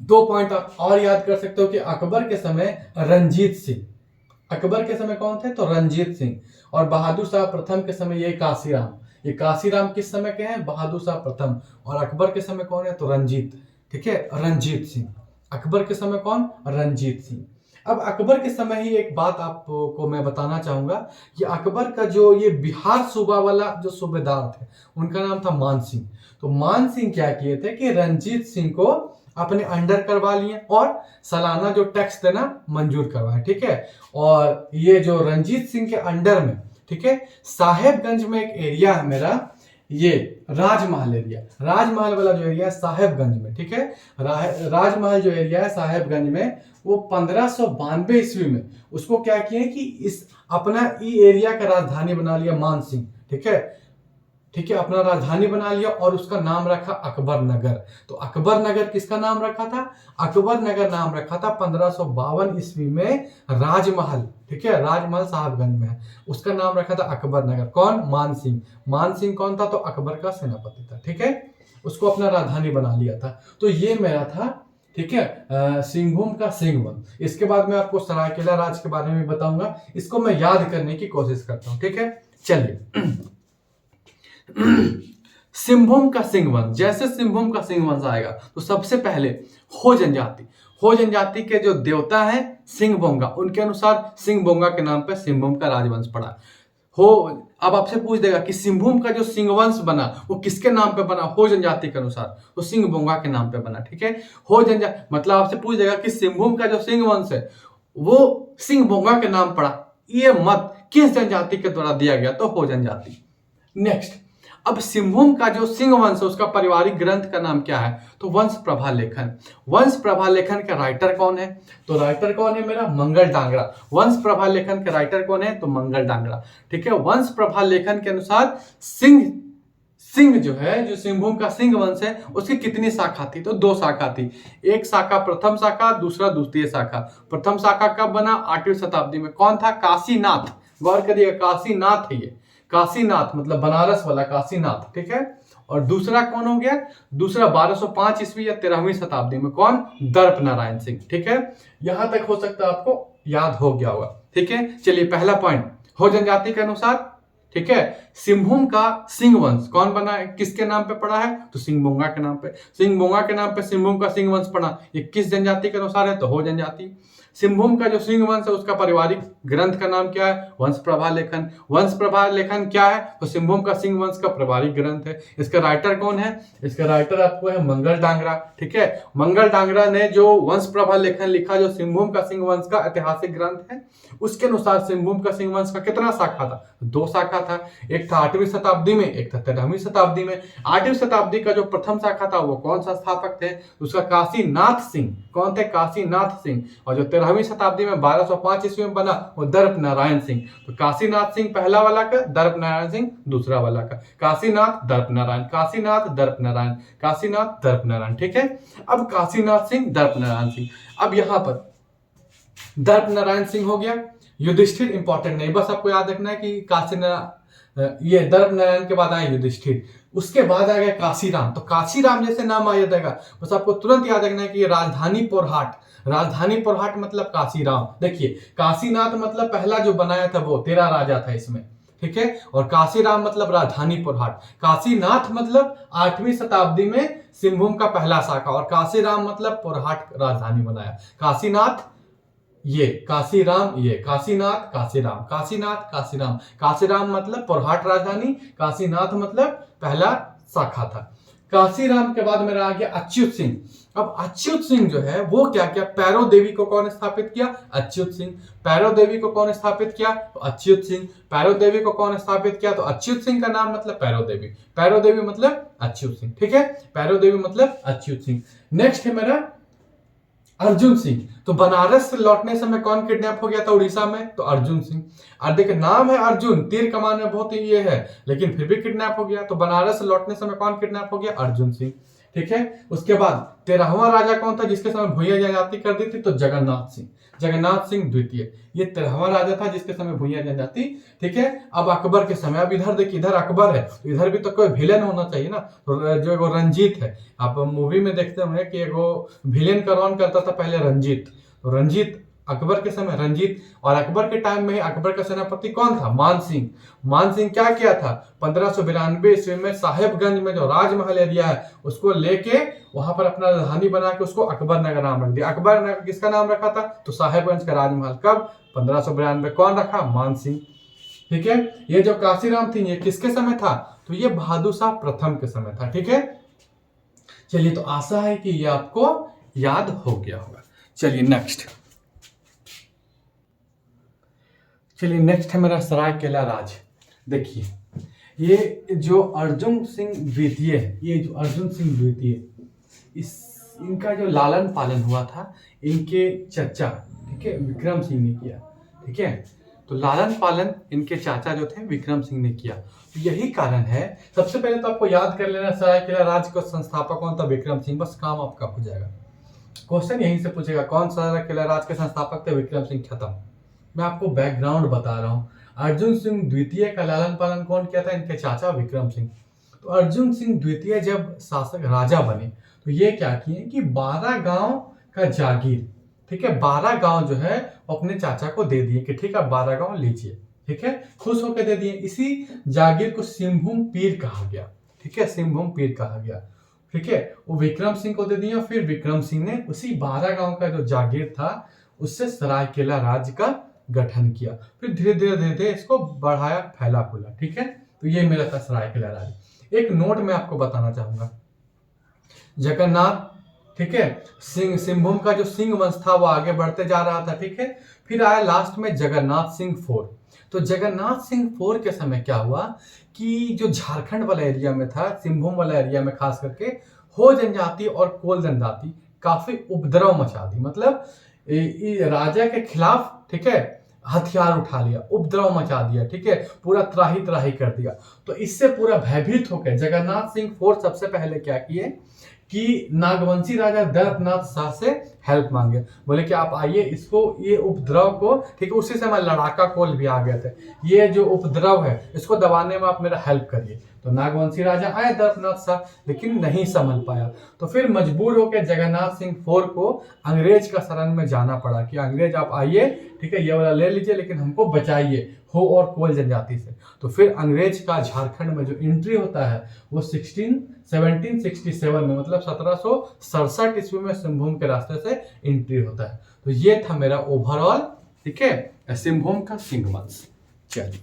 2 पॉइंट आप और याद कर सकते हो कि अकबर के समय रंजीत सिंह, अकबर के समय कौन थे तो रंजीत सिंह, और बहादुर शाह प्रथम के समय ये काशीराम। ये काशीराम किस समय के हैं, बहादुर शाह प्रथम, और अकबर के समय कौन है तो रंजीत, ठीक है, रंजीत सिंह। अकबर के समय कौन, रंजीत सिंह। अब अकबर के समय ही एक बात आपको मैं बताना चाहूंगा कि अकबर का जो ये बिहार सूबा वाला जो सूबेदार थे उनका नाम था मान सिंह। तो मान सिंह क्या किए थे कि रंजीत सिंह को अपने अंडर करवा लिए और सालाना जो टैक्स देना मंजूर करवाए, ठीक है। और ये जो रंजीत सिंह के अंडर में, ठीक है, साहेबगंज में एक एरिया है मेरा, ये राजमहल एरिया, राजमहल वाला जो एरिया है साहेबगंज में, ठीक है, राजमहल जो एरिया है साहेबगंज में, वो 1592 ईस्वी में उसको क्या किए कि इस अपना ई एरिया का राजधानी बना लिया मान सिंह, ठीक है, ठीक है, अपना राजधानी बना लिया और उसका नाम रखा अकबर नगर। तो अकबर नगर किसका नाम रखा था, अकबर नगर नाम रखा था 1552 ईस्वी में राजमहल, ठीक है, राजमहल साहबगंज में है, उसका नाम रखा था अकबर नगर। कौन, मान सिंह। मान सिंह कौन था तो अकबर का सेनापति था, ठीक है, उसको अपना राजधानी बना लिया था। तो ये मेरा था, ठीक है, सिंहभूम का सिंह वंश। इसके बाद मैं आपको सरायकेला राज के बारे में बताऊंगा, इसको मैं याद करने की कोशिश करता हूं, ठीक है। चलिए सिंहभूम का सिंह वंश, जैसे सिंहभूम का सिंह वंश आएगा तो सबसे पहले हो जनजाति, हो जनजाति के जो देवता हैं सिंहभोंगा, उनके अनुसार सिंहभोंगा के नाम पे सिंहभूम का राजवंश पड़ा। हो, अब आपसे पूछ देगा कि सिंहभूम का जो सिंहवंश बना वो किसके नाम पे बना, हो जनजाति के अनुसार तो सिंहभोंगा के नाम पे बना, ठीक है। हो जनजाति मतलब आपसे पूछ देगा कि सिंहभूम का जो सिंहवंश है वो सिंहभोंगा के नाम पड़ा, ये मत किस जनजाति के द्वारा दिया गया तो हो जनजाति। नेक्स्ट, अब सिंहभूम का जो सिंह वंश है उसका पारिवारिक ग्रंथ का नाम क्या है तो वंश प्रभा लेखन। वंश प्रभा लेखन का राइटर कौन है तो राइटर कौन है मेरा, मंगल डांगरा। वंश प्रभा लेखन का राइटर कौन है तो मंगल डांगरा, ठीक है। वंश प्रभा लेखन के अनुसार सिंह जो है, जो सिंहभूम का सिंह वंश है उसकी कितनी शाखा थी तो 2 शाखा थी। एक शाखा प्रथम शाखा, दूसरा द्वितीय शाखा। प्रथम शाखा कब बना 8वीं शताब्दी में, कौन था काशीनाथ, गौर करिएगा काशीनाथ है ये, काशीनाथ मतलब बनारस वाला काशीनाथ, ठीक है। और दूसरा कौन हो गया, दूसरा 1205 ईस्वी या 13वीं शताब्दी में, कौन, दर्प नारायण सिंह, ठीक है। यहां तक हो सकता है आपको याद हो गया होगा, ठीक है। चलिए पहला पॉइंट, हो जनजाति के अनुसार, ठीक है, सिंहभूम का सिंह वंश कौन बना है, किसके नाम पे पड़ा है तो सिंहभोंगा के नाम पे। सिंहभोंगा के नाम पे सिंहभूम का सिंह वंश पड़ा, ये किस जनजाति के अनुसार है तो हो जनजाति। सिंहभूम का जो सिंह वंश है उसका पारिवारिक ग्रंथ का नाम क्या है, वंश प्रभा लेखन। वंश प्रभा लेखन क्या है तो सिंहभूम का सिंह वंश का पारिवारिक ग्रंथ है। इसका राइटर कौन है, इसका राइटर आपको है मंगल डांगरा, ठीक है। मंगल डांगरा ने जो वंश प्रभा लेखन लिखा जो सिंहभूम का सिंह वंश का ऐतिहासिक ग्रंथ है, उसके अनुसार सिंहभूम का सिंह वंश का कितना शाखा था 2 शाखा था। एक था 8वीं शताब्दी में, एक था 13वीं शताब्दी में। 8वीं शताब्दी का जो प्रथम शाखा था वो कौन सा स्थापक थे, उसका काशीनाथ सिंह, कौन थे काशीनाथ सिंह। और जो 13वीं शताब्दी में 1205 ईस्वी में बना वो दर्प नारायण सिंह। तो काशीनाथ सिंह पहला वाला का, दर्प नारायण सिंह दूसरा वाला का। काशीनाथ दर्प नारायण, काशीनाथ दर्प नारायण, काशीनाथ दर्प नारायण, ठीक है। अब काशीनाथ सिंह दर्प नारायण सिंह, अब यहां पर दर्प नारायण सिंह हो गया। युधिष्ठिर इंपॉर्टेंट नहीं, बस आपको याद रखना है कि ये दर्प नारायण के बाद आए युधिष्ठिर, उसके बाद आ गया काशीराम। तो काशीराम जैसे नाम आ जाएगा, बस आपको तुरंत याद रखना है कि राजधानी पोरहाट, राजधानी पोरहाट मतलब काशीराम। देखिए काशीनाथ मतलब पहला जो बनाया था वो 13 राजा था इसमें, ठीक है। और काशीराम मतलब राजधानी पोरहाट। काशीनाथ मतलब 8वीं शताब्दी में सिंहभूम का पहला शाखा, और काशीराम मतलब पोरहाट राजधानी बनाया। काशीनाथ ये, काशीराम ये, काशीनाथ काशीराम, काशीनाथ काशीराम। काशीराम मतलब पोरहाट राजधानी, काशीनाथ मतलब पहला शाखा था। काशीराम के बाद मेरा आ गया अच्युत सिंह। अब अच्युत सिंह जो है वो क्या किया, पैरो देवी को कौन स्थापित किया, अच्युत सिंह। पैरो देवी को कौन स्थापित किया तो अच्युत सिंह। पैरो देवी को कौन स्थापित किया तो अच्युत सिंह का नाम मतलब पैरो देवी, पैरो देवी मतलब अच्युत सिंह, ठीक है। पैरो देवी मतलब अच्युत सिंह। नेक्स्ट है मेरा अर्जुन सिंह। तो बनारस से लौटने समय कौन किडनैप हो गया था उड़ीसा में? तो अर्जुन सिंह। और देखिए नाम है अर्जुन, तीर कमान में बहुत ही ये है, लेकिन फिर भी किडनैप हो गया। तो बनारस से लौटने समय कौन किडनैप हो गया? अर्जुन सिंह। ठीक है। उसके बाद 13वां राजा कौन था जिसके समय भुइयां जनजाति कर दी थी? तो जगन्नाथ सिंह। जगन्नाथ सिंह द्वितीय, ये 13वां राजा था जिसके समय भुइयां जनजाति। ठीक है। अब अकबर के समय, अब इधर देखिए, इधर अकबर है तो इधर भी तो कोई विलेन होना चाहिए ना। तो जो एगो रंजीत है, आप मूवी में देखते होंगे कि एगो विलेन का रोल करता था पहले रंजीत। तो रंजीत अकबर के समय रंजीत, और अकबर के टाइम में ही अकबर का सेनापति कौन था? मान सिंह। मान सिंह क्या किया था? 1592 ईस्वी में साहेबगंज में जो राजमहल एरिया है उसको लेके वहां पर अपना राजधानी बना के उसको अकबर नगर नाम रख दिया। अकबर नगर किसका नाम रखा था? तो साहेबगंज का राजमहल। कब? 1592। कौन रखा? मान सिंह। ठीक है। ये जो काशीराम थी ये किसके समय था? तो ये बहादुर शाह प्रथम के समय था। ठीक है। चलिए, तो आशा है कि ये आपको याद हो गया होगा। चलिए नेक्स्ट, चलिए नेक्स्ट है मेरा सरायकेला राज। देखिए, ये जो अर्जुन सिंह द्वितीय है, ये जो अर्जुन सिंह द्वितीय, इस इनका जो लालन पालन हुआ था इनके चचा, ठीक है, विक्रम सिंह ने किया। ठीक है। तो लालन पालन इनके चाचा जो थे विक्रम सिंह ने किया। तो यही कारण है, सबसे पहले तो आपको याद कर लेना सरायकेला राज का संस्थापक कौन था? विक्रम सिंह। बस काम आपका हो जाएगा। क्वेश्चन यहीं से पूछेगा कौन सरायकेला राज के संस्थापक थे? विक्रम सिंह। खत्म। मैं आपको बैकग्राउंड बता रहा हूँ। अर्जुन सिंह द्वितीय का लालन पालन कौन किया था? इनके चाचा विक्रम सिंह। तो अर्जुन सिंह द्वितीय जब शासक राजा बने तो ये क्या किए कि 12 गांव का जागीर, ठीक है, 12 गांव जो है अपने चाचा को दे दिए कि ठीक है 12 गांव लीजिए। ठीक है। खुश होकर दे दिए। इसी जागीर को सिंहभूम पीर कहा गया। ठीक है। सिंहभूम पीर कहा गया। ठीक है। वो विक्रम सिंह को दे दिया। फिर विक्रम सिंह ने उसी 12 गांव का जो जागीर था उससे सरायकेला राज्य का गठन किया। फिर धीरे धीरे धीरे धीरे इसको बढ़ाया, फैला फूला। ठीक है। तो ये मेरा था सरायकेला राज्य। एक नोट मैं आपको बताना चाहूंगा, जगन्नाथ, ठीक है, सिंह, सिंहभूम का जो सिंह वंश था वो आगे बढ़ते जा रहा था। ठीक है। फिर आया लास्ट में जगन्नाथ सिंह 4। तो जगन्नाथ सिंह 4 के समय क्या हुआ कि जो झारखंड वाला एरिया में था, सिंहभूम वाला एरिया में खास करके हो जनजाति और कोल जनजाति काफी उपद्रव मचा दी। मतलब राजा के खिलाफ, ठीक है, हथियार उठा लिया, उपद्रव मचा दिया। ठीक है। पूरा त्राही त्राही कर दिया। तो इससे पूरा भयभीत होकर जगन्नाथ सिंह 4 सबसे पहले क्या किए कि नागवंशी राजा दर्पनाथ शाह से हेल्प मांगे। बोले कि आप आइए, इसको, ये उपद्रव को, ठीक है, उसी समय लड़ाका कोल भी आ गए थे, ये जो उपद्रव है इसको दबाने में आप मेरा हेल्प करिए। तो नागवंशी राजा आए दर्पनाथ शाह, लेकिन नहीं संभल पाया। तो फिर मजबूर होकर जगन्नाथ सिंह 4 को अंग्रेज का शरण में जाना पड़ा कि अंग्रेज आप आइए, ठीक है, ये वाला ले लीजिए लेकिन हमको बचाइए हो और कोल जनजाति से। तो फिर अंग्रेज का झारखंड में जो एंट्री होता है वो 1767 में, मतलब 1767 ईस्वी में सिंहभूम के रास्ते से एंट्री होता है। तो ये था मेरा ओवरऑल, ठीक है, सिंहभूम का सिंह वंश। चलिए।